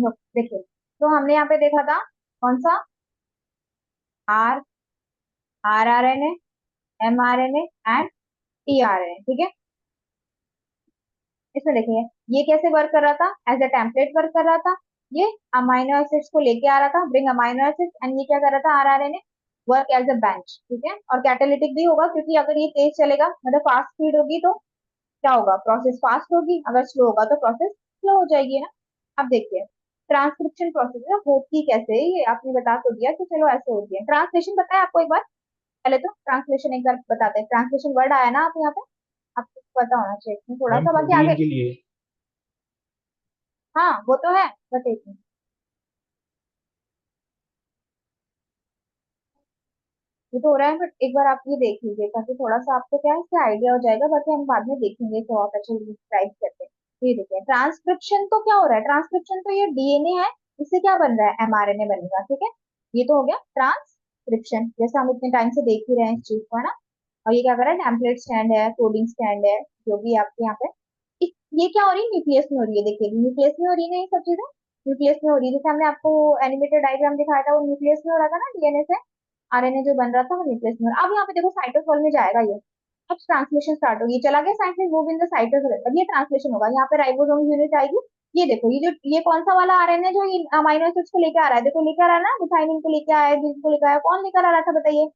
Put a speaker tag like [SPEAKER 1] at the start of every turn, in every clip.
[SPEAKER 1] देखिए, तो हमने यहाँ पे देखा था कौन सा, R, R R N A, M R N A and T R N A, ठीक है। इसमें देखिए ये कैसे वर्क कर रहा था, एज अ टेम्पलेट वर्क कर रहा था। ये अमाइनो एसिड्स को लेके आ रहा था, ब्रिंग अमाइनो एसिड्स, एंड ये क्या कर रहा था, R R N A work as a bench, ठीक है। और कैटालिटिक भी होगा, क्योंकि अगर ये तेज चलेगा मतलब फास्ट स्पीड होगी तो क्या होगा, प्रोसेस फास्ट होगी, अगर स्लो होगा तो प्रोसेस स्लो हो जाएगी ना। अब देखिए ट्रांसक्रिप्शन प्रोसेस है होती कैसे है, ये आपने बता तो दिया कि चलो ऐसे होती है। ट्रांसलेशन पता है आपको, एक बार पहले तो ट्रांसलेशन एक बार बताते हैं। ट्रांसलेशन वर्ड आया ना आप यहाँ पे, आपको पता होना चाहिए इसमें थोड़ा
[SPEAKER 2] मैम
[SPEAKER 1] सा, बाकी
[SPEAKER 2] प्रोटीन
[SPEAKER 1] आगे।
[SPEAKER 2] के लिए।
[SPEAKER 1] हाँ वो तो है, बट एक मिनट, ये तो हो रहा है, बट एक बार आप ये देख लीजिए ताकि थोड़ा सा आपको क्या है इसका आइडिया हो जाएगा, बाकी हम बाद में देखेंगे तो आप अच्छे डिस्क्राइब करते हैं। ये देखिए ट्रांसक्रिप्शन तो क्या हो रहा है, ट्रांसक्रिप्शन तो ये डीएनए है, इससे क्या बन रहा है, एमआरएनए बनेगा, ठीक है। ये तो हो गया ट्रांसक्रिप्शन, जैसे हम इतने टाइम से देख ही रहे हैं इस चीज को, है ना। और ये क्या कर रहा है, टेम्पलेट स्टैंड है, कोडिंग स्टैंड है, जो भी आपके यहाँ पे ये क्या हो रही है, न्यूक्लियस में हो रही है। देखिए न्यूक्लियस में हो रही है ना ये सब चीजें, न्यूक्लियस में हो रही है। जैसे हमने आपको एनिमेटेड डायग्राम दिखाया था, वो न्यूक्लियस में हो रहा था ना, डीएनए से आरएनए जो बन रहा था वो न्यूक्लियस में। अब यहाँ पे देखो साइटोसोल में जाएगा ये, अब ट्रांसलेशन स्टार्ट होगी, चला गया cyclic move in the cytosol, अब ये ट्रांसलेशन होगा, यहाँ पे राइबोसोम यूनिट आएगी। ये देखो ये जो ये कौन सा वाला आरएनए जो ये अमाइनो एसिड्स को लेके आ रहा है, देखो लेके आ रहा है ना, मिथाइनिन को लेके आया है, को लेके आया है। कौन लेकर आ रहा था बताइए,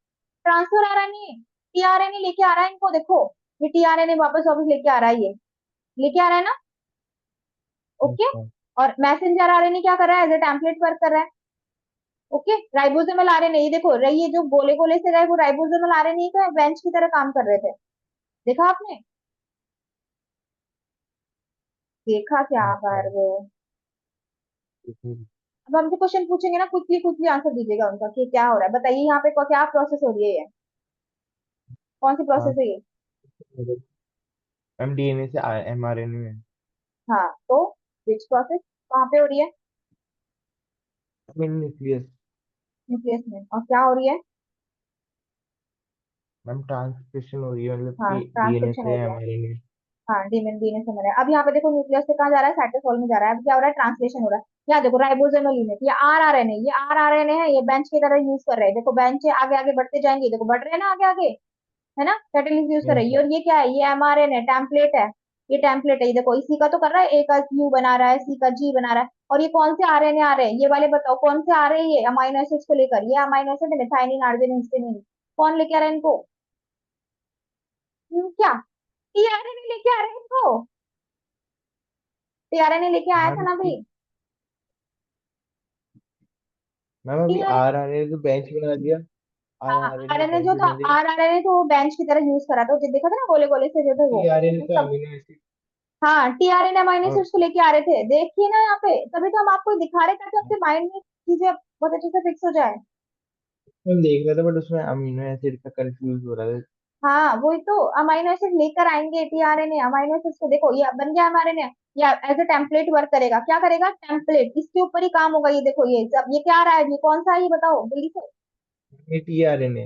[SPEAKER 1] ट्रांसफर आरएनए, टीआरएनए लेके आ रहा है इनको, देखो ये टीआरएनए वापस वापस लेके आ रहा है, ये लेके आ रहा है ना, ओके।
[SPEAKER 2] अच्छा।
[SPEAKER 1] और मैसेंजर आरएनए क्या कर रहा है, एज ए टेम्पलेट वर्क कर रहा है, ओके। राइबोसोमल आरएनए ये देखो ये जो गोले गोले से गए वो राइबोसोमल आरएनए का बेंच की तरह काम कर रहे थे, देखा आपने, देखा क्या
[SPEAKER 2] अच्छा।
[SPEAKER 1] कर वो। अब हमसे क्वेश्चन पूछेंगे ना, क्विकली क्विकली आंसर दीजिएगा उनका कि क्या हो रहा है, बताइए यहाँ पे क्या प्रोसेस हो रही है, ये कौन सी
[SPEAKER 2] हाँ,
[SPEAKER 1] प्रोसेस है ये।
[SPEAKER 2] मैम डीएनए से एमआरएनए में।
[SPEAKER 1] हाँ तो विच प्रोसेस कहाँ पे हो रही है,
[SPEAKER 2] मैम न्यूक्लियस।
[SPEAKER 1] न्यूक्लियस में, और क्या हो रही है,
[SPEAKER 2] मैम ट्रांसक्रिप्शन हो रही है, मतलब
[SPEAKER 1] हाँ
[SPEAKER 2] कि डीएनए
[SPEAKER 1] ट्रांसक्रिप्शन हो
[SPEAKER 2] से
[SPEAKER 1] रही है।
[SPEAKER 2] एमआरएनए।
[SPEAKER 1] हाँ डीएनए से मिला है। अब यहाँ पे देखो न्यूक्लियस से कहाँ जा रहा है, साइटोसोल में जा रहा है, अब क्या हो रहा है, ट्रांसलेशन हो रहा है। यहाँ देखो राइबोसोमल यूनिट, ये आर आर एन ए, ये आर आर एन ए है, ये बेंच की तरह यूज कर रहे हैं, देखो बेंच आगे आगे बढ़ते जाएंगे, देखो बढ़ रहे हैं ना आगे आगे, है ना, कैटलिस्ट यूज कर रही
[SPEAKER 2] यस।
[SPEAKER 1] है। और ये क्या है, ये एमआरएन है, टेम्पलेट है, ये टेम्पलेट है, ये देखो इसी का तो कर रहा है, ए का यू बना रहा है, सी का जी बना रहा है। और ये कौन से आरएनए आ रहे हैं, ये वाले बताओ कौन से आ रहे हैं, ये अमाइनो एसिड्स को लेकर, ये amino acid methionine arginine histidine, कौन लेके आ रहा है इनको, क्या टीआरएनए लेके आ रहे हैं इनको, टीआरएनए लेके आया था
[SPEAKER 2] मैम
[SPEAKER 1] ना भाई,
[SPEAKER 2] मैम अभी
[SPEAKER 1] टीआरएनए।
[SPEAKER 2] आर आर ए तो बेंच बना दिया। आर
[SPEAKER 1] हाँ
[SPEAKER 2] आर ए ने
[SPEAKER 1] आरएनए
[SPEAKER 2] बेंच
[SPEAKER 1] जो था,
[SPEAKER 2] बना दिया।
[SPEAKER 1] आर आरएनए तो वो बेंच की तरह यूज करा था, जो देखा था ना गोले गोले से जो थे
[SPEAKER 2] टी
[SPEAKER 1] वो
[SPEAKER 2] आर एन ए तो
[SPEAKER 1] सब।
[SPEAKER 2] Amino acid.
[SPEAKER 1] हाँ टीआरएनए अमाइनो
[SPEAKER 2] और
[SPEAKER 1] एसिड्स को लेके आ रहे थे, देखिए ना यहाँ पे, तभी तो हम आपको दिखा रहे ताकि आपके माइंड में चीजें बहुत अच्छे से फिक्स हो जाए।
[SPEAKER 2] मैं देख रहा था, बट उसमें अमीनो एसिड का कंफ्यूज हो रहा था।
[SPEAKER 1] हाँ वही तो, अमाइनो एसिड लेकर आएंगे टीआरएनए, अमाइनो एसिड्स को देखो ये बन गया एमआरएनए, या एज ए टेम्पलेट वर्क करेगा, क्या करेगा, टेम्पलेट, इसके ऊपर ही काम होगा। ये देखो ये सब, ये क्या आ रहा है, ये कौन सा है ये बताओ जल्दी से।
[SPEAKER 2] ये टी आर एन ए।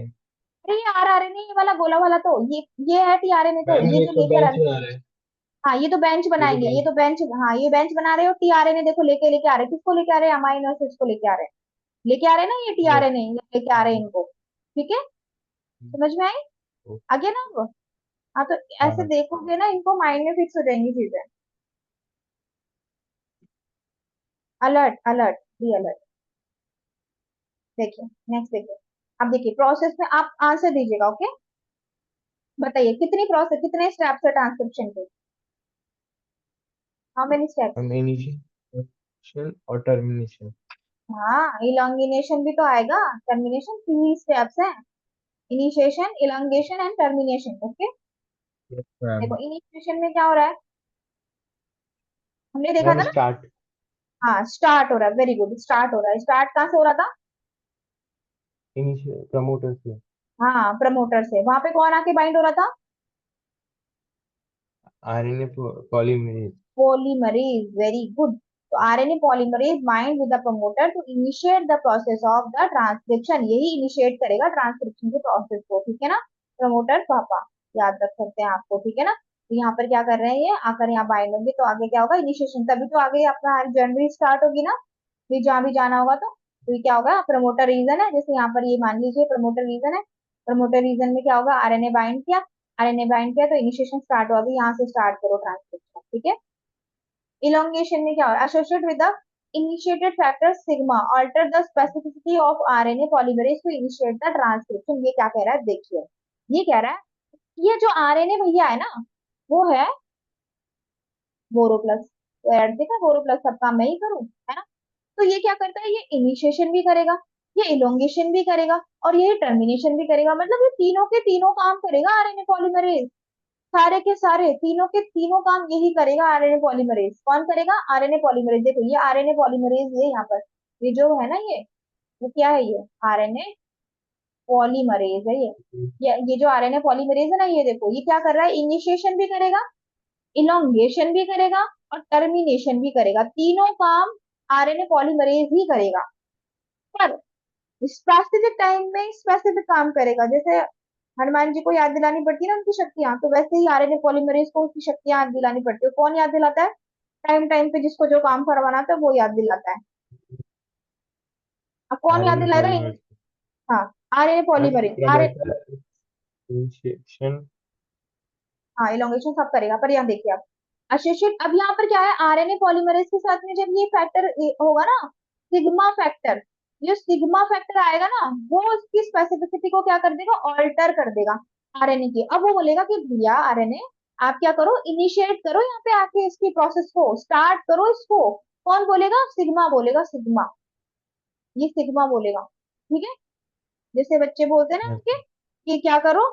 [SPEAKER 1] अरे ये आरआरएनए, ये वाला गोला वाला तो ये है टीआरएनए, तो
[SPEAKER 2] मैम
[SPEAKER 1] ये
[SPEAKER 2] ये
[SPEAKER 1] जो
[SPEAKER 2] तो
[SPEAKER 1] लेकर आ
[SPEAKER 2] बेंच
[SPEAKER 1] रहे।
[SPEAKER 2] बना रहा है।
[SPEAKER 1] हाँ ये तो बेंच
[SPEAKER 2] ये तो
[SPEAKER 1] बनाएंगे, ये
[SPEAKER 2] बेंच।
[SPEAKER 1] तो बेंच, हाँ ये बेंच बना रहे हो, टीआरएनए देखो लेके लेके आ रहे हैं, किसको लेके आ रहे हैं, अमाइनो एसिड्स को लेके आ रहे हैं, लेके आ रहे हैं ना ये
[SPEAKER 2] यस।
[SPEAKER 1] टीआरएनए लेके आ रहे हैं इनको, ठीक है, समझ में आई, आ गया ना अब। हाँ तो
[SPEAKER 2] हाँ
[SPEAKER 1] ऐसे
[SPEAKER 2] हाँ।
[SPEAKER 1] देखोगे ना इनको, माइंड में फिक्स हो जाएंगी चीजें। Alert alert, be alert. देखिए नेक्स्ट देखिए, अब देखिए प्रोसेस में आप आंसर दीजिएगा, ओके। बताइए कितनी प्रोसेस, कितने स्टेप्स है ट्रांसक्रिप्शन के, हाउ मेनी स्टेप्स।
[SPEAKER 2] हम इनिशियल और टर्मिनेशन।
[SPEAKER 1] हाँ इलॉन्गिनेशन भी तो आएगा, टर्मिनेशन, 3 स्टेप्स हैं, initiation, elongation and termination, okay.
[SPEAKER 2] Yes ma'am.
[SPEAKER 1] देखो इनिशिएशन में क्या हो रहा है, हमने देखा
[SPEAKER 2] मैम
[SPEAKER 1] था ना।
[SPEAKER 2] स्टार्ट।
[SPEAKER 1] हाँ स्टार्ट हो रहा है, वेरी गुड, स्टार्ट हो रहा है, स्टार्ट कहाँ से हो रहा था,
[SPEAKER 2] इनिशियल प्रमोटर से।
[SPEAKER 1] हाँ प्रमोटर से, वहां पे कौन आके बाइंड हो रहा था,
[SPEAKER 2] RNA polymerase.
[SPEAKER 1] Polymerase, very good. तो RNA polymerase bind with the promoter to initiate the process of the transcription, यही इनिशिएट करेगा ट्रांसक्रिप्शन के प्रोसेस को, ठीक है ना। प्रमोटर पापा, याद रख सकते हैं आपको, ठीक है ना। तो यहाँ पर क्या कर रहे हैं, ये आकर यहाँ बाइंड होंगे तो आगे क्या होगा, इनिशिएशन, तभी तो आगे अपना जर्नी स्टार्ट होगी ना। फिर जहाँ भी जाना होगा तो ये क्या होगा, प्रमोटर रीजन है, जैसे यहाँ पर ये मान लीजिए प्रमोटर रीजन है। प्रमोटर रीजन में क्या होगा, आरएनए बाइंड किया, आरएनए बाइंड किया तो इनिशिएशन स्टार्ट होगा, यहाँ से स्टार्ट करो ट्रांसक्रिप्शन, ठीक है। इलोंगेशन में क्या होगा, associate with the initiated factor sigma alter the specificity of RNA polymerase to initiate the transcription. ये क्या कह रहा है देखिए, ये कह रहा है ये जो आरएनए भैया है ना, वो है बोरो प्लस। तो ऐड देखा, बोरो प्लस सब काम मैं ही करूँ, है ना। तो ये क्या करता है, ये इनिशिएशन भी करेगा, ये इलोंगेशन भी करेगा, और ये टर्मिनेशन भी करेगा, मतलब ये तीनों के तीनों काम करेगा आरएनए पॉलीमरेज। सारे के सारे तीनों के तीनों काम यही करेगा आरएनए पॉलीमरेज। कौन करेगा, आरएनए पॉलीमरेज। देखो ये आरएनए पॉलीमरेज, ये यहाँ पर ये जो है ना, ये क्या है, ये आरएनए पॉलीमरेज है ये जो आरएनए पॉलीमरेज है ना, ये देखो ये क्या कर रहा है, इनिशिएशन भी करेगा, इलोंगेशन भी करेगा, और टर्मिनेशन भी करेगा। तीनों काम आरएनए पॉलीमरेज ही करेगा, पर स्पेसिफिक टाइम में स्पेसिफिक काम करेगा। जैसे हनुमान जी को याद दिलानी पड़ती है ना उनकी शक्तियां, तो वैसे ही आरएनए पॉलीमरेज को उसकी शक्तियां याद दिलानी पड़ती है। कौन याद दिलाता है, टाइम टाइम पे जिसको जो काम करवाना था वो याद दिलाता है। अब कौन याद
[SPEAKER 2] आरएनए
[SPEAKER 1] दिलाएगा
[SPEAKER 2] पॉलीमरेज।
[SPEAKER 1] हाँ, आरएनए
[SPEAKER 2] मैम
[SPEAKER 1] पॉलीमरेज
[SPEAKER 2] क्या
[SPEAKER 1] आर
[SPEAKER 2] कहता है, इनिशिएशन।
[SPEAKER 1] हाँ, इलोंगेशन सब करेगा, पर यहाँ देखिए आप एसोसिएट, अब यहाँ पर क्या है, आरएनए पॉलीमरेज के साथ में जब ये फैक्टर होगा ना, सिग्मा फैक्टर, जो सिग्मा फैक्टर आएगा ना, वो उसकी स्पेसिफिसिटी को क्या कर देगा, ऑल्टर कर देगा आरएनए की। अब वो बोलेगा कि भैया आरएनए आप क्या करो, इनिशिएट करो यहाँ पे आके इसकी प्रोसेस को, स्टार्ट करो इसको। कौन बोलेगा, सिग्मा बोलेगा, सिग्मा, ये सिग्मा बोलेगा, ठीक है। जैसे बच्चे बोलते हैं ना उनके कि क्या करो,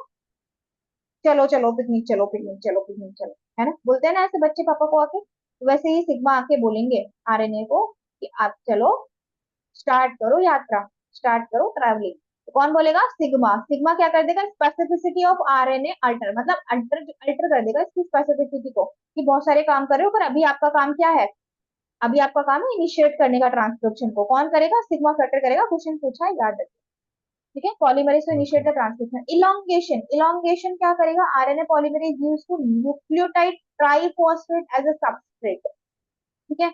[SPEAKER 1] चलो चलो पिकनिक, चलो पिकनिक, चलो पिकनिक चलो, है ना, बोलते हैं ना ऐसे बच्चे पापा को आके, तो वैसे ही सिग्मा आके बोलेंगे आरएनए को कि आप चलो, स्टार्ट करो यात्रा, स्टार्ट करो ट्रैवलिंग। तो कौन बोलेगा, सिग्मा। सिग्मा क्या कर देगा, स्पेसिफिसिटी ऑफ आरएनए अल्टर, मतलब अल्टर अल्टर कर देगा इसकी स्पेसिफिसिटी को, कि बहुत सारे काम कर रहे हो पर अभी आपका काम क्या है, अभी आपका काम है इनिशिएट करने का ट्रांसक्रिप्शन को। कौन करेगा, सिग्मा फैक्टर करेगा। क्वेश्चन पूछा है, याद रखिए, ठीक है। Polymerase to initiate
[SPEAKER 2] okay.
[SPEAKER 1] The transcription. Elongation, elongation क्या करेगा, RNA polymerase use to nucleotide triphosphate as a substrate, ठीक है।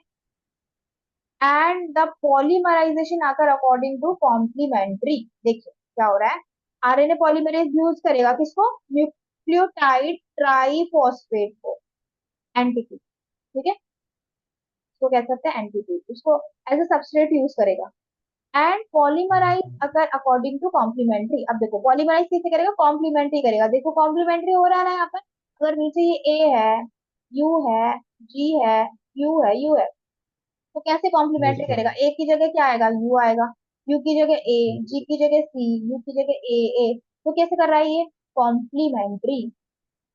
[SPEAKER 1] एंड द पॉलीमराइजेशन आकर अकॉर्डिंग टू कॉम्प्लीमेंट्री। देखिए क्या हो रहा है, आरएनए पॉलीमरेज यूज करेगा किसको, न्यूक्लियोटाइड ट्राइफॉस्फेट को, एनटीपी, ठीक है, इसको कह सकते हैं एनटीपी, उसको एज अ सबस्ट्रेट यूज करेगा। एंड पॉलीमराइज अगर अकॉर्डिंग टू कॉम्प्लीमेंट्री। अब देखो पॉलीमराइज कैसे करेगा, कॉम्प्लीमेंट्री करेगा। देखो कॉम्प्लीमेंट्री हो रहा है ना यहाँ पर, अगर नीचे ये ए है, यू है, जी है, यू है, तो कैसे
[SPEAKER 2] यस
[SPEAKER 1] कॉम्प्लीमेंट्री
[SPEAKER 2] मैम।
[SPEAKER 1] करेगा, ए की जगह क्या आएगा, यू आएगा, यू की जगह ए, जी की जगह सी, यू की जगह ए। तो कैसे कर रहा है ये, कॉम्प्लीमेंट्री,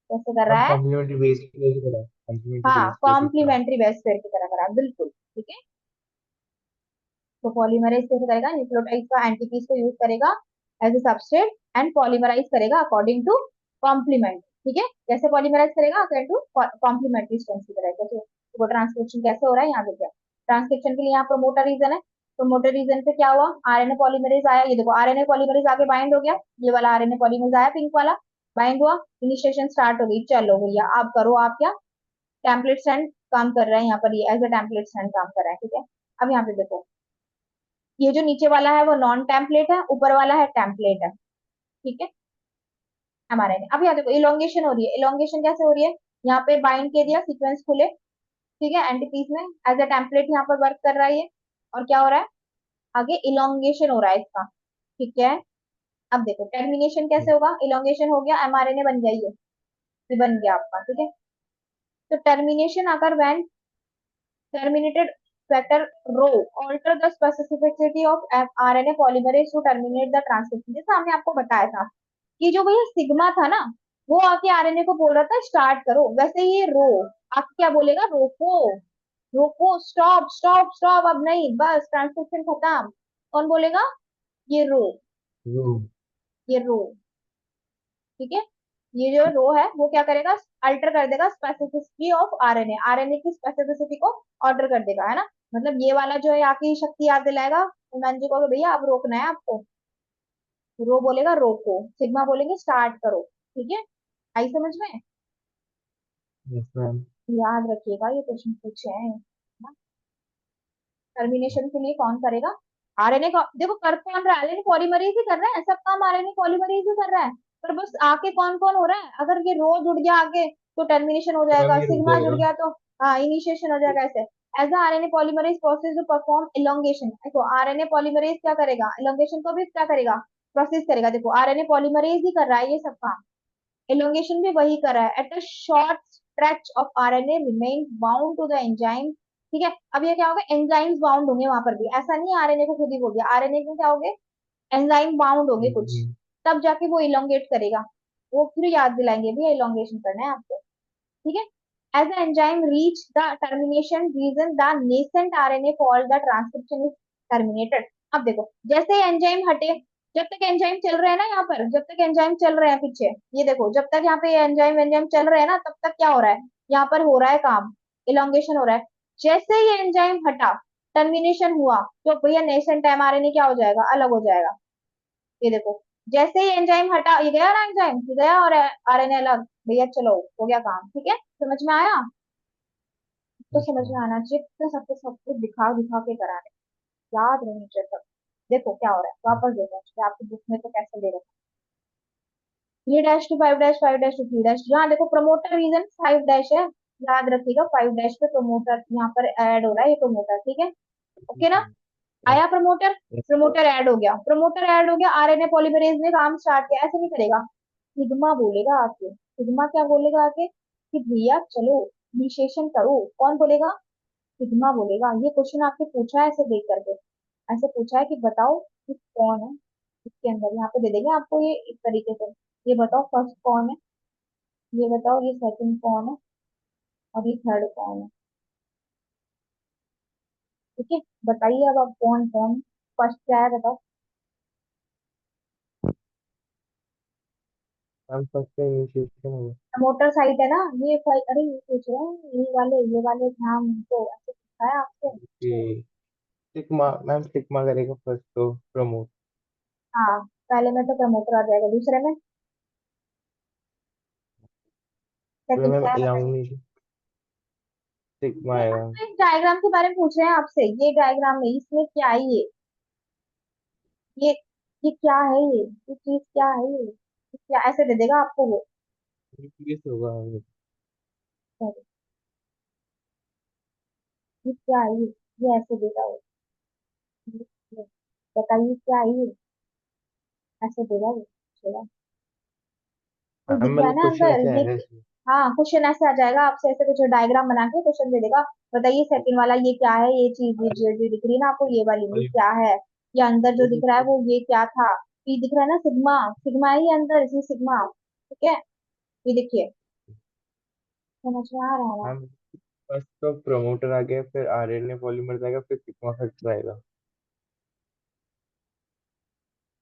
[SPEAKER 1] कैसे कर
[SPEAKER 2] मैम
[SPEAKER 1] रहा है,
[SPEAKER 2] कॉम्प्लीमेंट्री बेस की वजह से करा, कॉम्प्लीमेंट्री
[SPEAKER 1] हाँ
[SPEAKER 2] बेस पे कितना।
[SPEAKER 1] कॉम्प्लीमेंट्री बेस पेयर की तरह करा, बिल्कुल ठीक है। तो पॉलीमराइज कैसे करेगा, न्यूक्लियोटाइड का एंटीपीज को यूज करेगा as a substrate, and polymerise करेगा अकॉर्डिंग टू कॉम्प्लीमेंट, ठीक है। कैसे पॉलीमराइज करेगा, अकॉर्डिंग टू कॉम्प्लीमेंट्री स्ट्रेंथ की तरह। कैसे, वो ट्रांसक्रिप्शन कैसे हो रहा है यहाँ देखिए, ट्रांसक्रिप्शन के लिए यहाँ प्रोमोटर रीजन है, प्रोमोटर रीजन पे क्या हुआ, आरएनए पॉलीमरेज आया, ये देखो आरएनए पॉलीमरेज आगे बाइंड हो गया, ये वाला आरएनए पॉलीमरेज आया पिंक वाला, बाइंड हुआ, इनिशिएशन स्टार्ट हो गई, चलो भैया आप करो, आप क्या, टेम्पलेट सेंड काम कर रहे हैं यहाँ पर, ये एज ए टेम्पलेट सेंड काम कर रहा है, ठीक है। अब यहाँ पे देखो, ये जो नीचे वाला है वो नॉन टेम्पलेट है, ऊपर वाला है टेम्पलेट है, ठीक है। हमारे ने अब यहाँ देखो इलोंगेशन हो रही है, इलोंगेशन कैसे हो रही है, यहाँ पे बाइंड के दिया, सीक्वेंस खुले, ठीक है, एंटिटीज में एज अ टेम्पलेट यहाँ पर वर्क कर रहा है ये, और क्या हो रहा है, आगे इलोंगेशन हो रहा है इसका, ठीक है। अब देखो टर्मिनेशन कैसे होगा, इलोंगेशन हो गया, एमआरएनए बन गया, ये बन गया आपका, ठीक है। तो टर्मिनेशन अगर when terminated vector row alter the specificity of RNA polymerase to terminate the transcription। जैसा हमने आपको बताया था कि जो भैया सिग्मा था ना, वो आके आरएनए को बोल रहा था स्टार्ट करो, वैसे ही ये रो आके क्या बोलेगा, रोको, रोको, स्टॉप स्टॉप स्टॉप, अब नहीं, बस ट्रांसक्रिप्शन खत्म। कौन बोलेगा, ये रो,
[SPEAKER 2] रूम।
[SPEAKER 1] ये रो, ठीक है। ये जो रो है वो क्या करेगा, अल्टर कर देगा स्पेसिफिसिटी ऑफ आरएनए, आरएनए की स्पेसिफिसिटी को ऑल्टर कर देगा, है ना। मतलब ये वाला जो है आके शक्ति याद दिलाएगा हुमान जी को कि भैया अब रोकना है आपको, रो बोलेगा रोको, सिग्मा बोलेंगे स्टार्ट करो, ठीक है। आई समझ में,
[SPEAKER 2] यस मैम।
[SPEAKER 1] याद रखिएगा ये क्वेश्चन पूछे हैं ना। टर्मिनेशन के लिए कौन करेगा? आरएनए का देखो, कर कौन रहा है? आरएनए पॉलीमरेज ही कर रहा है, सब काम आरएनए पॉलीमरेज ही कर रहा है। पर बस आके कौन कौन हो रहा है, अगर ये रो जुड़ गया आगे तो टर्मिनेशन हो
[SPEAKER 2] काम
[SPEAKER 1] जाएगा,
[SPEAKER 2] ये रुक
[SPEAKER 1] सिग्मा जुड़
[SPEAKER 2] जाएगा।
[SPEAKER 1] गया तो हाँ इनिशिएशन हो जाएगा ऐसे। As RNA polymerase process to perform elongation, देखो आरएनए पॉलीमरेज क्या करेगा, इलोंगेशन को भी क्या करेगा, प्रोसेस करेगा। देखो आरएनए पॉलीमरेज ही कर रहा है ये सब काम, elongation भी वही कर रहा है। At a short stretch of RNA remain bound to the enzyme. ठीक है, अब ये क्या होगा, एंजाइम्स बाउंड होंगे वहां पर भी, ऐसा नहीं है आरएनए को खुद ही बोल दिया, आरएनए में क्या होंगे, एंजाइम बाउंड होंगे कुछ,
[SPEAKER 2] हम्म,
[SPEAKER 1] तब जाके वो इलोंगेट करेगा। वो फिर याद दिलाएंगे भी इलोंगेशन करना है आपको। ठीक है, as the enzyme reach the termination region the nascent RNA called the transcription is terminated। अब देखो जैसे ही एंजाइम हटे, जब तक एंजाइम चल रहे हैं ना यहाँ पर, जब तक एंजाइम चल रहे हैं पीछे, ये देखो जब तक यहाँ पे एंजाइम एंजाइम चल रहे हैं ना, तब तक क्या हो रहा है, यहाँ पर हो रहा है काम, इलोंगेशन हो रहा है। जैसे ही एंजाइम हटा, टर्मिनेशन हुआ, तो भैया नेसेंट एमआरएनए क्या हो जाएगा, अलग हो जाएगा। ये देखो जैसे ही एंजाइम हटा, ये गया ना एंजाइम, ये गया और आरएनए अलग, भैया चलो हो गया काम। ठीक है, समझ में आया? तो समझ
[SPEAKER 2] अच्छा।
[SPEAKER 1] में आना चाहिए, तो सबको सब कुछ दिखा दिखा के कराने, याद रहनी चाहिए सब। देखो क्या हो रहा है, वापस देखो कि आपकी बुक में तो कैसे दे रखा है, 3-5 डैश 5-2 3-2 यहाँ देखो प्रमोटर रीजन 5 डैश है, याद रखिएगा 5 डैश पे प्रमोटर यहाँ पर ऐड हो रहा है, ये प्रमोटर। ठीक है, ओके ना? आया प्रमोटर, प्रमोटर ऐड हो गया, प्रमोटर ऐड हो गया, आरएनए पॉलीमरेज ने काम स्टार्ट किया, ऐसे नहीं करेगा, सिग्मा बोलेगा आके, सिग्मा क्या बोलेगा आके कि भैया चलो इनिशिएशन करो, कौन बोलेगा, सिग्मा बोलेगा। ये क्वेश्चन आपसे पूछा है ऐसे देख करके, ऐसे पूछा है कि बताओ कि कौन है इसके अंदर, यहाँ पे दे देंगे आपको ये इस तरीके से, ये बताओ फर्स्ट कौन है, ये बताओ ये सेकंड कौन है, और ये थर्ड कौन है। ठीक है, बताइए अब आप कौन कौन, फर्स्ट क्या है बताओ।
[SPEAKER 2] हम फर्स्ट का इनिशिएशन होगा।
[SPEAKER 1] मोटर साइट है ना, ये अरे ये पूछ रहे हैं ये वाले ध्यान तो ऐसे पूछा है आपसे।
[SPEAKER 2] कि सिग्मा, मैम सिग्मा करेगा फर्स्ट तो प्रमोट।
[SPEAKER 1] हाँ, पहले में तो प्रमोटर आ जाएगा, दूसरे में
[SPEAKER 2] तो
[SPEAKER 1] सेकंड
[SPEAKER 2] मैम
[SPEAKER 1] क्या है बताइए।
[SPEAKER 2] इलाउंगेशन सिग्मा
[SPEAKER 1] ये
[SPEAKER 2] आएगा।
[SPEAKER 1] आपको एक डायग्राम के बारे में पूछ रहे हैं आपसे, ये डायग्राम में इसमें क्या है ये ये क्या है, ये चीज क्या है, ये क्या, ऐसे दे देगा आपको वो।
[SPEAKER 2] न्यूक्लियस होगा।
[SPEAKER 1] sorry, ये क्या है ये ऐसे देगा वो। ये- बताइए क्या है ये, ऐसे देगा वो, चलो कुछ
[SPEAKER 2] हाँ
[SPEAKER 1] दिख रहा है
[SPEAKER 2] मतलब
[SPEAKER 1] ना
[SPEAKER 2] क्वेश्चन
[SPEAKER 1] अंदर
[SPEAKER 2] ऐसे
[SPEAKER 1] ये।
[SPEAKER 2] आएगा इसमें।
[SPEAKER 1] हाँ क्वेश्चन ऐसे आ जाएगा आपसे, ऐसे कुछ डायग्राम बना के क्वेश्चन दे देगा। बताइए सेकंड वाला ये क्या है, ये चीज ये जो जो दिख रही है ना आपको, ये वाली ये क्या है, ये अंदर जो दिख रहा है वो ये क्या था, ये दिख रहा है ना सिग्मा, सिग्मा है ये अंदर, इसमें सिग्मा। ठीक है, ये देखिए, समझ में आ रहा है ना?
[SPEAKER 2] हम फर्स्ट तो प्रमोटर आ गया, फिर आरएनए पॉलीमर आएगा, फिर सिग्मा फैक्टर आएगा।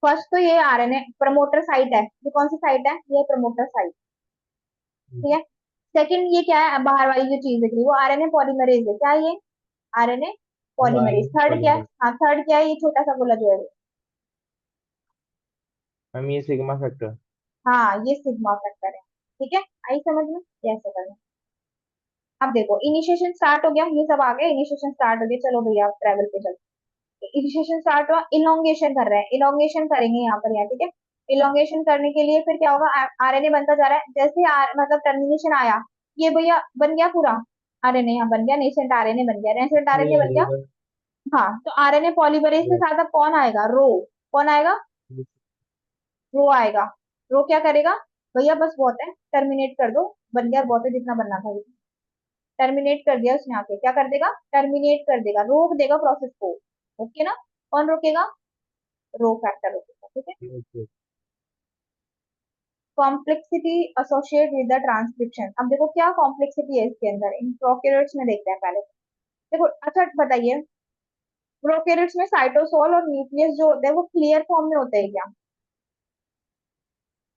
[SPEAKER 1] फर्स्ट तो ये आरएनए प्रमोटर साइट है, ये कौन सी साइट है, ये प्रमोटर साइट। ठीक है, सेकंड ये क्या है, बाहर वाली जो चीज दिख रही है वो आरएनए पॉलीमरेज है, क्या है ये, आरएनए
[SPEAKER 2] हम
[SPEAKER 1] पॉलीमरेज।
[SPEAKER 2] आरएनए
[SPEAKER 1] थर्ड क्या है,
[SPEAKER 2] पॉलीमर।
[SPEAKER 1] हाँ थर्ड क्या है, ये छोटा सा गोला जो है वो।
[SPEAKER 2] हम ये सिग्मा फैक्टर।
[SPEAKER 1] हाँ ये सिग्मा फैक्टर है। ठीक है, आई समझ में कैसे करना। अब देखो इनिशिएशन स्टार्ट हो गया, ये सब आ गया, इनिशिएशन स्टार्ट हो गया, चलो भैया आप ट्रैवल पे चलो। इनिशिएशन स्टार्ट हुआ, इलोंगेशन कर रहे हैं, इलोंगेशन करेंगे यहाँ पर, यहाँ ठीक है। इलोंगेशन करने के लिए फिर क्या होगा, आरएनए बनता जा रहा है, जैसे मतलब टर्मिनेशन आया, ये भैया बन गया पूरा आरएनए, यहाँ बन गया नेसेंट आरएनए, बन गया नेसेंट
[SPEAKER 2] ये
[SPEAKER 1] आरएनए
[SPEAKER 2] आ
[SPEAKER 1] बन गया।
[SPEAKER 2] जाएगा।
[SPEAKER 1] हाँ तो आरएनए पॉलीमरेज के साथ अब कौन आएगा, रो, कौन आएगा, रो आएगा। रो क्या करेगा, भैया बस बहुत है टर्मिनेट कर दो, बन गया बहुत है जितना बनना था, टर्मिनेट कर दिया उसने आके, क्या कर देगा, टर्मिनेट कर देगा, रोक देगा प्रोसेस को। ओके ना, कौन रोकेगा, रो फैक्टर रोकेगा। ठीक है, complexity associate with the transcription. अब देखो क्या कॉम्प्लेक्सिटी है इसके अंदर, इन प्रोकैरियोट्स में देखते हैं पहले। देखो अच्छा बताइए, प्रोकैरियोट्स में साइटोसोल और न्यूक्लियस जो होते हैं वो क्लियर फॉर्म में होते हैं क्या,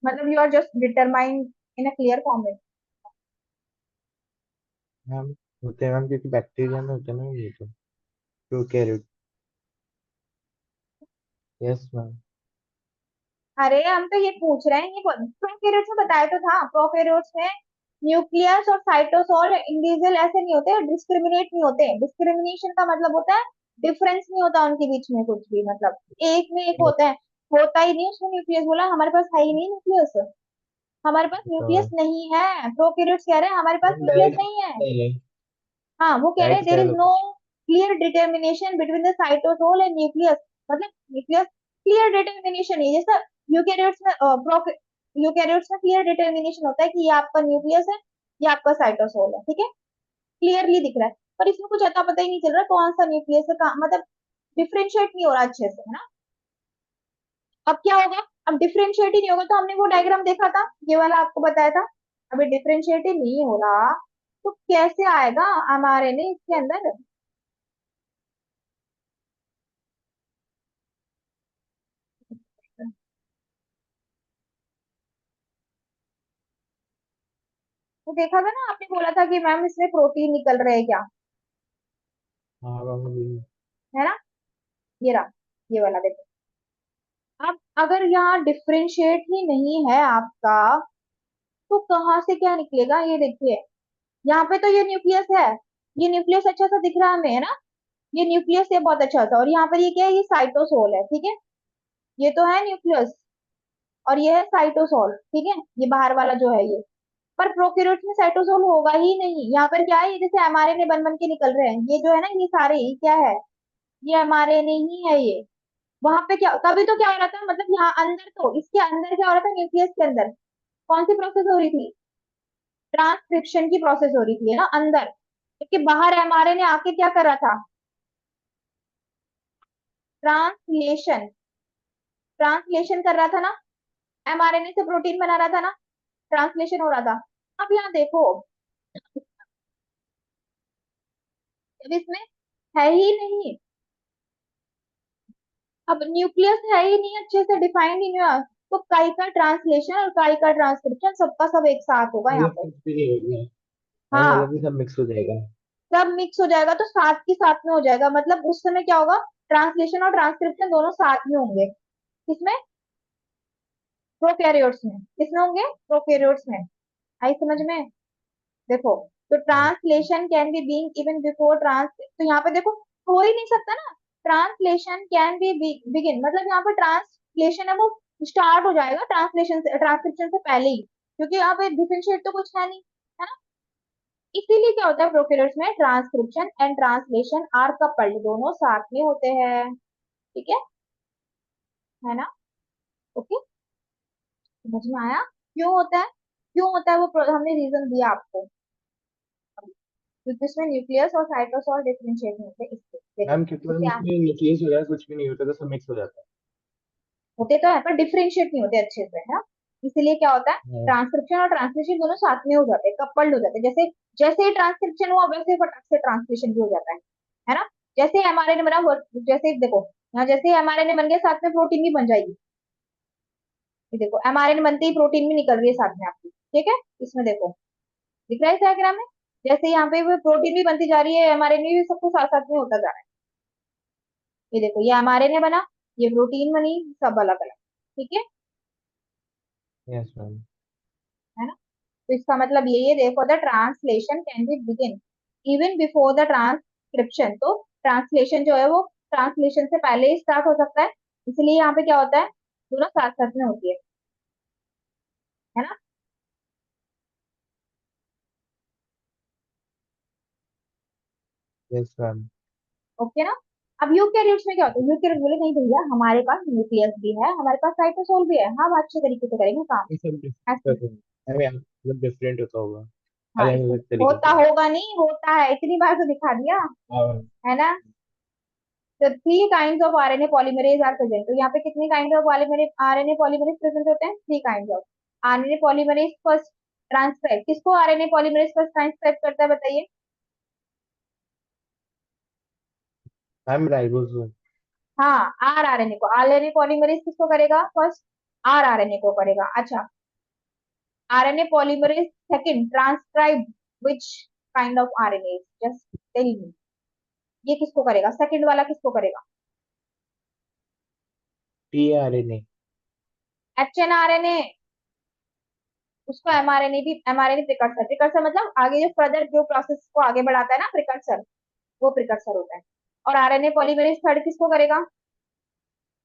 [SPEAKER 1] मतलब you are just determined in a clear form में?
[SPEAKER 2] हम होते हैं मैम, क्योंकि बैक्टीरिया में होते हैं ना ये तो प्रोकैरियोट। Yes ma'am.
[SPEAKER 1] अरे हम तो ये पूछ रहे हैं, ये प्रोकैरियोट्स में बताया तो था, प्रोकैरियोट्स में न्यूक्लियस और साइटोसोल इंडिविजुअल ऐसे नहीं होते, डिस्क्रिमिनेट नहीं होते, डिस्क्रिमिनेशन का मतलब होता है डिफरेंस नहीं होता उनके बीच में कुछ भी, मतलब एक में एक होता है, होता ही नहीं उसमें न्यूक्लियस। बोला हमारे पास है ही नहीं न्यूक्लियस, हमारे पास
[SPEAKER 2] तो
[SPEAKER 1] न्यूक्लियस नहीं है। प्रोकैरियोट्स कह रहे हैं हमारे पास न्यूक्लियस
[SPEAKER 2] डायरेक्ट
[SPEAKER 1] नहीं है।
[SPEAKER 2] नहीं है,
[SPEAKER 1] हाँ, वो कह रहे हैं
[SPEAKER 2] डायरेक्ट
[SPEAKER 1] देयर
[SPEAKER 2] कह
[SPEAKER 1] इज
[SPEAKER 2] दो।
[SPEAKER 1] No clear determination between the cytosol and nucleus. मतलब न्यूक्लियस क्लियर डिटर्मिनेशन है, जैसा यूकेरियोट्स में यूकेरियोट्स में क्लियर डिटर्मिनेशन होता है कि ये आपका न्यूक्लियस है, ये आपका साइटोसोल है, ठीक है, क्लियरली दिख रहा है। पर इसमें कुछ अता पता ही नहीं चल रहा कौन सा न्यूक्लियस है कहाँ, मतलब डिफरेंशिएट नहीं हो रहा अच्छे से, है ना। अब क्या होगा, अब डिफरेंशिएट ही नहीं होगा, तो हमने वो डायग्राम देखा था, ये वाला आपको बताया था, अभी डिफरेंशिएट ही नहीं हो रहा, तो कैसे आएगा एमआरएनए इसके अंदर। तो देखा था ना, आपने बोला था कि मैम इसमें प्रोटीन निकल रहे हैं क्या,
[SPEAKER 2] हाँ बाबूजी।
[SPEAKER 1] है ना। ये रहा, ये वाला देखो। अब अगर यहाँ डिफरेंशिएट ही नहीं है आपका, तो कहाँ से क्या निकलेगा, ये देखिए। यहाँ पे तो ये न्यूक्लियस है, ये न्यूक्लियस अच्छा सा दिख रहा है हमें, है ना। ये न्यूक्लियस ये बहुत अच्छा था, और यहाँ पर ये क्या है, ये साइटोसोल है, ठीक है। ये तो है न्यूक्लियस, और ये है साइटोसोल, ठीक है, ये बाहर वाला जो है ये। पर प्रोकैरियोट्स में साइटोसोल होगा ही नहीं। यहाँ पर क्या है, ये जैसे एमआरएनए बन बन के निकल रहे हैं, ये जो है ना, ये सारे ये क्या है, ये एमआरएनए ही है ये। वहां पे क्या, तभी तो क्या हो रहा था, मतलब यहाँ अंदर, तो इसके अंदर क्या हो रहा था, न्यूक्लियस के अंदर कौन सी प्रोसेस हो रही थी, ट्रांसक्रिप्शन की प्रोसेस हो रही थी, है ना, अंदर। क्योंकि बाहर एमआरएनए आके क्या कर रहा था, ट्रांसलेशन, ट्रांसलेशन कर रहा था ना, एमआरएनए से प्रोटीन बना रहा था ना, ट्रांसलेशन हो रहा था। अब यहाँ देखो, अब इसमें है ही नहीं, अब न्यूक्लियस है ही नहीं, अच्छे से डिफाइंड ही नहीं हुआ, तो काई का ट्रांसलेशन और काई का ट्रांसक्रिप्शन सबका सब एक साथ होगा यहाँ
[SPEAKER 2] मतलब
[SPEAKER 1] पे।
[SPEAKER 2] कुछ भी नहीं होगा। हाँ
[SPEAKER 1] हाँ,
[SPEAKER 2] मतलब कि सब मिक्स हो जाएगा।
[SPEAKER 1] सब मिक्स हो जाएगा, तो साथ के साथ में हो जाएगा, मतलब उस समय क्या होगा, ट्रांसलेशन और ट्रांसक्रिप्शन दोनों साथ में होंगे। किसमें, प्रोकैरियोट्स में, किसमें होंगे, प्रोकैरियोट्स में। आई समझ में। देखो, तो
[SPEAKER 2] हाँ।
[SPEAKER 1] Translation can be being even before trans, तो यहाँ पे देखो, हो ही नहीं सकता ना, ट्रांसलेशन कैन बी बिगिन, मतलब यहाँ पे ट्रांसलेशन है वो स्टार्ट हो जाएगा ट्रांसलेशन से, ट्रांसक्रिप्शन से पहले ही, क्योंकि यहाँ पे डिफरेंशिएट तो कुछ है नहीं, है ना। इसीलिए क्या होता है, प्रोकैरियोट्स में transcription and translation are coupled, दोनों साथ में होते हैं, ठीक है ना। ओके, समझ में आया क्यों होता है, क्यों होता है वो हमने रीजन दिया आपको, क्योंकि इसमें न्यूक्लियस और साइटोसॉल डिफरेंशिएट नहीं होते इससे, देखो
[SPEAKER 2] मैम क्योंकि मैम
[SPEAKER 1] जैसे
[SPEAKER 2] इसमें न्यूक्लियस वगैरह कुछ भी नहीं होता, तो सब मिक्स हो जाता
[SPEAKER 1] होते तो है पर डिफरेंशिएट नहीं होते अच्छे से, है ना। इसीलिए क्या होता है,
[SPEAKER 2] है। हाँ।
[SPEAKER 1] ट्रांसक्रिप्शन और ट्रांसलेशन दोनों साथ में हो जाते हैं, कपल्ड हो जाते हैं, जैसे जैसे ही ट्रांसक्रिप्शन हुआ वैसे ही फटाक से ट्रांसलेशन भी हो जाता है ना। जैसे एमआरएनए बना जैसे ही देखो, यहाँ जैसे ही एमआरएनए बन गया, साथ में प्रोटीन भी बन जाएगी। ये देखो, एमआरएनए बनते ही प्रोटीन भी निकल रही है साथ में आपकी, ठीक है। इसमें देखो, दिख रहा है इस डायग्राम में, जैसे यहाँ पे वो प्रोटीन भी बनती जा रही है, एमआरएनए भी, सब कुछ साथ साथ में होता जा रहा है। ये देखो, ये एमआरएनए बना, ये प्रोटीन बनी, सब अलग अलग, ठीक
[SPEAKER 2] यस मैम।
[SPEAKER 1] है ना। तो इसका मतलब यही है, देखो the translation can B begin even before the transcription, तो ट्रांसलेशन जो है वो ट्रांसलेशन से पहले ही स्टार्ट हो सकता है, इसलिए यहाँ पे क्या होता है, दोनों साथ साथ में होती है ना।
[SPEAKER 2] Yes ma'am.
[SPEAKER 1] ओके ना। अब यूकेरियोट्स में क्या होता है, यूकेरियोट बोले नहीं भैया हमारे पास न्यूक्लियस भी है, हमारे पास साइटोसोल भी है, हम अच्छे तरीके से करेंगे काम,
[SPEAKER 2] ये सब
[SPEAKER 1] ऐसे।
[SPEAKER 2] डिफरेंट है, मतलब डिफरेंट होता होगा,
[SPEAKER 1] हाँ,
[SPEAKER 2] अलग
[SPEAKER 1] इसमें
[SPEAKER 2] अलग तरीके
[SPEAKER 1] होता
[SPEAKER 2] से।
[SPEAKER 1] होगा नहीं, होता है, इतनी बार तो दिखा दिया,
[SPEAKER 2] हाँ।
[SPEAKER 1] है ना। तो three kinds of RNA polymerase are present, तो यहाँ पे कितने kind of polymerase, RNA polymerase present होते हैं, three kinds of. RNA polymerase first transcribe, किसको आरएनए पॉलीमरेज फर्स्ट ट्रांसक्राइब करता है बताइए।
[SPEAKER 2] Ma'am ribosome.
[SPEAKER 1] हाँ, आर आरएनए को, आरएनए पॉलीमरेज किसको करेगा फर्स्ट, आर आरएनए को करेगा, अच्छा। RNA polymerase second transcribe which kind of RNA, just tell me, ये किसको करेगा, सेकंड वाला किसको करेगा,
[SPEAKER 2] टीआरएनए।
[SPEAKER 1] एचएनआरएनए, उसको एमआरएनए भी, एमआरएनए प्रिकर्सर, प्रिकर्सर मतलब आगे जो फर्दर जो प्रोसेस को आगे बढ़ाता है ना, प्रिकर्सर, वो प्रिकर्सर होता है। और आरएनए पॉलीमरेज थर्ड किसको करेगा?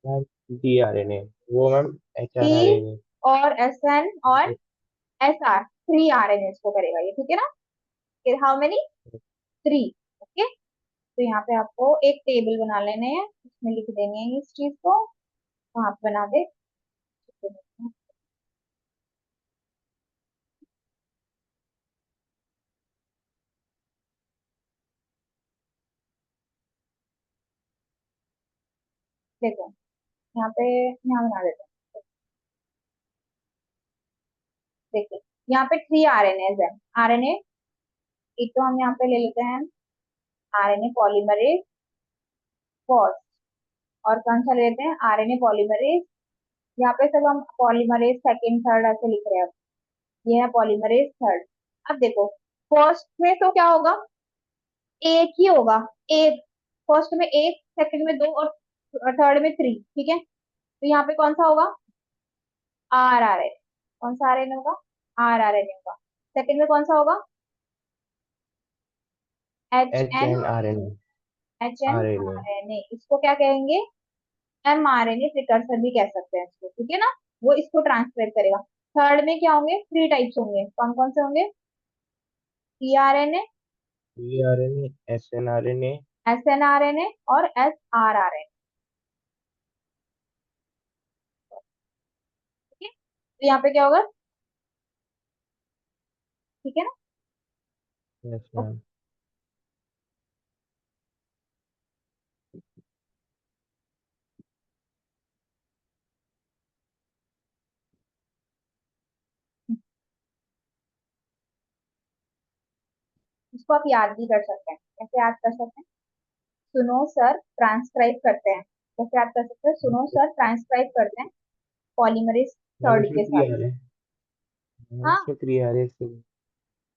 [SPEAKER 2] Ma'am D R N A, वो ma'am H R R
[SPEAKER 1] T
[SPEAKER 2] N
[SPEAKER 1] और एस एन और
[SPEAKER 2] A.
[SPEAKER 1] S R, three RNA को करेगा ये, ठीक है ना? फिर हाउ मेनी? थ्री। ओके। तो यहाँ पे आपको एक टेबल बना लेने हैं, उसमें लिख देंगे इस चीज को, वहां पे बना दे। देखो यहाँ पे, यहाँ बना देते हैं। देखिए यहाँ पे थ्री आरएनए है। आरएनए एक तो हम यहाँ पे ले लेते हैं आरएनए पॉलीमरेज फर्स्ट, और कौन सा लेते हैं आरएनए पॉलीमरेज, यहाँ पे सब हम पॉलीमरेज सेकंड थर्ड ऐसे लिख रहे हैं। ये है पॉलीमरेज थर्ड। अब देखो फर्स्ट में तो क्या होगा, एक ही होगा, एक। फर्स्ट में एक, सेकंड में दो, और थर्ड में थ्री, ठीक है? तो यहाँ पे कौन सा होगा? R R N. कौन सा आर एन होगा? आर आर एन होगा। सेकंड में कौन सा होगा? H
[SPEAKER 2] H
[SPEAKER 1] N
[SPEAKER 2] N R N
[SPEAKER 1] H N
[SPEAKER 2] R N A.
[SPEAKER 1] R N A. इसको क्या कहेंगे? M R N A precursor भी कह सकते हैं इसको, ठीक है ना? वो इसको ट्रांसलेट करेगा। थर्ड में क्या होंगे? थ्री टाइप्स होंगे, कौन कौन से होंगे? T R N A,
[SPEAKER 2] D R N A, S N R N A.
[SPEAKER 1] S N R N A और एस आर आर एन। ठीक है, तो यहाँ पे क्या होगा? ठीक है ना?
[SPEAKER 2] Yes
[SPEAKER 1] okay,
[SPEAKER 2] ma'am.
[SPEAKER 1] इसको आप याद भी कर सकते हैं। कैसे याद कर सकते हैं? सुनो सर ट्रांसक्राइब करते हैं। कैसे याद कर सकते हैं? सुनो सर ट्रांसक्राइब करते हैं पॉलीमरेज
[SPEAKER 2] मैम
[SPEAKER 1] थर्ड
[SPEAKER 2] इसमें
[SPEAKER 1] के
[SPEAKER 2] थ्री
[SPEAKER 1] साथ।
[SPEAKER 2] आ रहे हैं। मैम
[SPEAKER 1] हाँ,
[SPEAKER 2] इसमें थ्री आ रहे हैं इससे।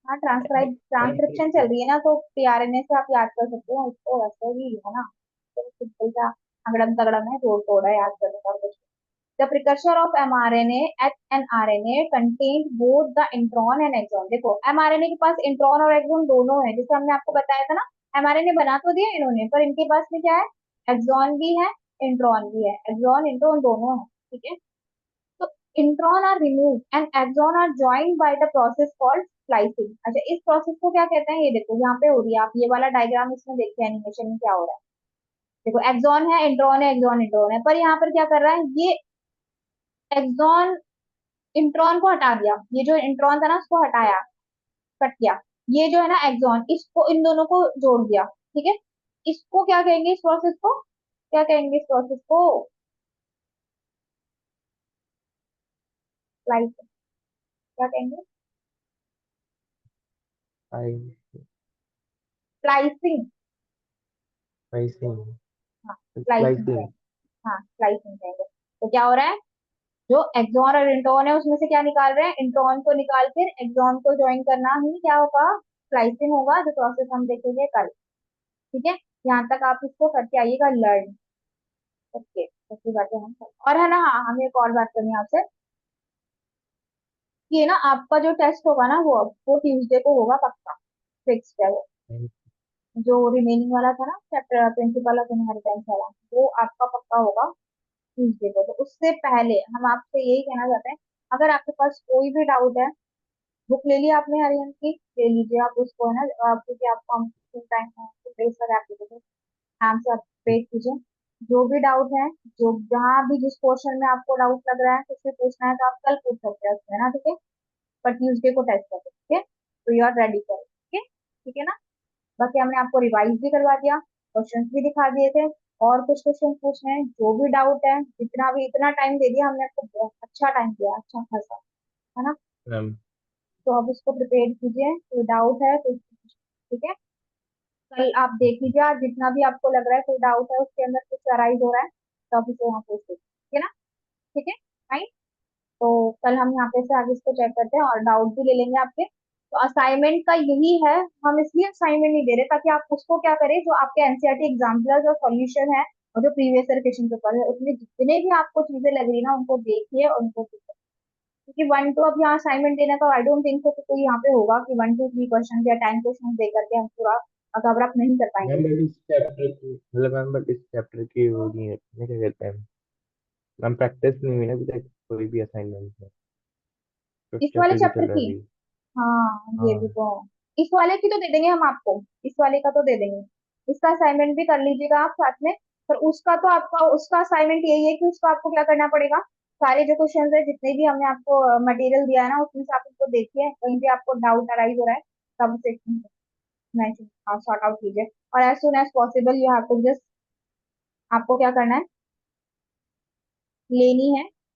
[SPEAKER 1] हाँ, ट्रांसक्राइब ट्रांसक्रिप्शन चल रही है ना, तो टीआरएनए से आप याद कर सकते हो इसको, वैसे ही है ना? तो सिंपल सा अगड़म तगड़म है, जोड़ तोड़ है, याद करने का कुछ। The precursor of mRNA at an RNA contains both the intron and exon। देखो mRNA के पास इंट्रॉन और एक्सॉन दोनों है, जैसे हमने आपको बताया था ना। mRNA बना तो दिया इन्होंने, पर इनके पास में क्या है? एक्सॉन भी है, इंट्रॉन भी है, एक्सॉन इंट्रॉन दोनों है, ठीक है? तो intron are remove and exon are joined by the process called splicing. अच्छा, इस प्रोसेस को क्या कहते हैं? ये देखो यहाँ पे हो रही है, आप ये वाला डायग्राम इसमें देखिए एनिमेशन में क्या हो रहा है। देखो एक्सॉन है, इंट्रॉन है, एक्सॉन इंट्रॉन है, पर यहाँ पर क्या कर रहा है ये? एक्सॉन इंट्रॉन को हटा दिया, ये जो इंट्रॉन था ना उसको हटाया, कट किया। ये जो है ना एक्सॉन, इसको इन दोनों को जोड़ दिया, ठीक है? इसको क्या कहेंगे? इस प्रोसेस को क्या कहेंगे? इस प्रोसेस को स्प्लाइस, क्या कहेंगे?
[SPEAKER 2] आई
[SPEAKER 1] स्प्लाइसिंग।
[SPEAKER 2] स्पाइसिंग।
[SPEAKER 1] हाँ, स्प्लाइसिंग
[SPEAKER 2] स्प्लाइसिंग।
[SPEAKER 1] कहेंगे। हाँ, स्प्लाइसिंग कहेंगे। तो क्या हो रहा है? जो एक्सॉन और इंट्रॉन है उसमें से क्या निकाल रहे हैं? इंट्रॉन को निकाल कर एक्सॉन को ज्वाइन करना ही क्या होगा? स्प्लाइसिंग होगा, जो प्रोसेस हम देखेंगे कल। ठीक है, यहाँ तक आप इसको करके आइएगा लर्न। ओके, ऐसी बातें हम और है ना। हाँ, हमें एक और बात करनी है आपसे। ये ना आपका जो टेस्ट होगा ना, वो ट्यूसडे को होगा पक्का, फिक्स्ड है वो। जो रिमेनिंग वाला था ना चैप्टर, प्रिंसिपल ऑफ इनहेरिटेंस वाला, वो आपका पक्का होगा ट्यूसडे को। तो उससे पहले हम आपसे यही कहना चाहते हैं, अगर आपके पास कोई भी डाउट है, बुक ले लिया आपने हरियन की, ले लीजिए आप उसको, है ना? क्योंकि आपको हम फुल टाइम बेस पर एप्लीकेशन नाम से अपडेट कीजिए। जो भी डाउट है, जो जहाँ भी जिस पोर्शन में आपको डाउट लग रहा है, कुछ भी पूछना है, तो आप कल पूछ सकते हैं उसमें ना, ठीक है? पर ट्यूसडे को टेस्ट करें, ठीक है? तो यू आर रेडी करें, ठीक है? ठीक है ना? बाकी हमने आपको रिवाइज भी करवा दिया, क्वेश्चंस भी दिखा दिए थे, और कुछ क्वेश्चन पूछने हैं, जो भी डाउट है, जितना भी इतना टाइम दे दिया हमने आपको, बहुत अच्छा टाइम दिया, अच्छा खासा, है ना?
[SPEAKER 2] मैम
[SPEAKER 1] तो अब इसको प्रिपेयर कीजिए, कोई डाउट है तो ठीक है? कल आप देख लीजिए, आज जितना भी आपको लग रहा है कोई डाउट है उसके अंदर कुछ अराइज हो रहा है, तो आप इसे यहाँ पूछ लीजिए, ठीक है ना? ठीक है, फाइन। तो कल हम यहाँ पे से आगे इसको चेक करते हैं और डाउट भी ले लेंगे आपके। तो असाइनमेंट का यही है, हम इसलिए असाइनमेंट नहीं दे रहे ताकि आप उसको क्या करें, जो आपके एनसीईआरटी एग्जाम्पल्स और सॉल्यूशन है और जो प्रीवियस ईयर क्वेश्चन पेपर है, उसमें जितने भी आपको चीजें लग रही ना, उनको देखिए और उनको सीखिए। क्योंकि वन टू अब यहाँ असाइनमेंट देने का आई डोंट थिंक सो कि कोई यहाँ पे होगा कि वन टू थ्री क्वेश्चन या 10 क्वेश्चन दे करके हम पूरा अगर आप नहीं कर पाएंगे
[SPEAKER 2] मैम
[SPEAKER 1] तो।
[SPEAKER 2] बट इस चैप्टर की मतलब मैम बट इस चैप्टर की वो नहीं है, मैं क्या कहते हैं मैम, प्रैक्टिस नहीं हुई ना अभी तक कोई भी असाइनमेंट में। फिफ्थ
[SPEAKER 1] इस वाले
[SPEAKER 2] चैप्टर भी
[SPEAKER 1] चैप्टर
[SPEAKER 2] चल रहा है
[SPEAKER 1] की।
[SPEAKER 2] अभी।
[SPEAKER 1] हाँ ये भी
[SPEAKER 2] हाँ।
[SPEAKER 1] तो है। इस वाले की तो दे देंगे हम आपको, इस वाले का तो दे देंगे। इसका असाइनमेंट भी कर लीजिएगा आप साथ में। पर उसका तो आपका उसका असाइनमेंट यही है कि उसका आपको क्या करना पड़ेगा, सारे जो क्वेश्चंस है जितने भी हमने आपको मटेरियल दिया है ना, उसमें से आप उनको देखिए, कहीं भी आपको डाउट अराइज हो रहा है तब से सॉर्ट आउट कीजिए। और as soon as possible you have to just, आपको क्या करना है, लेनी है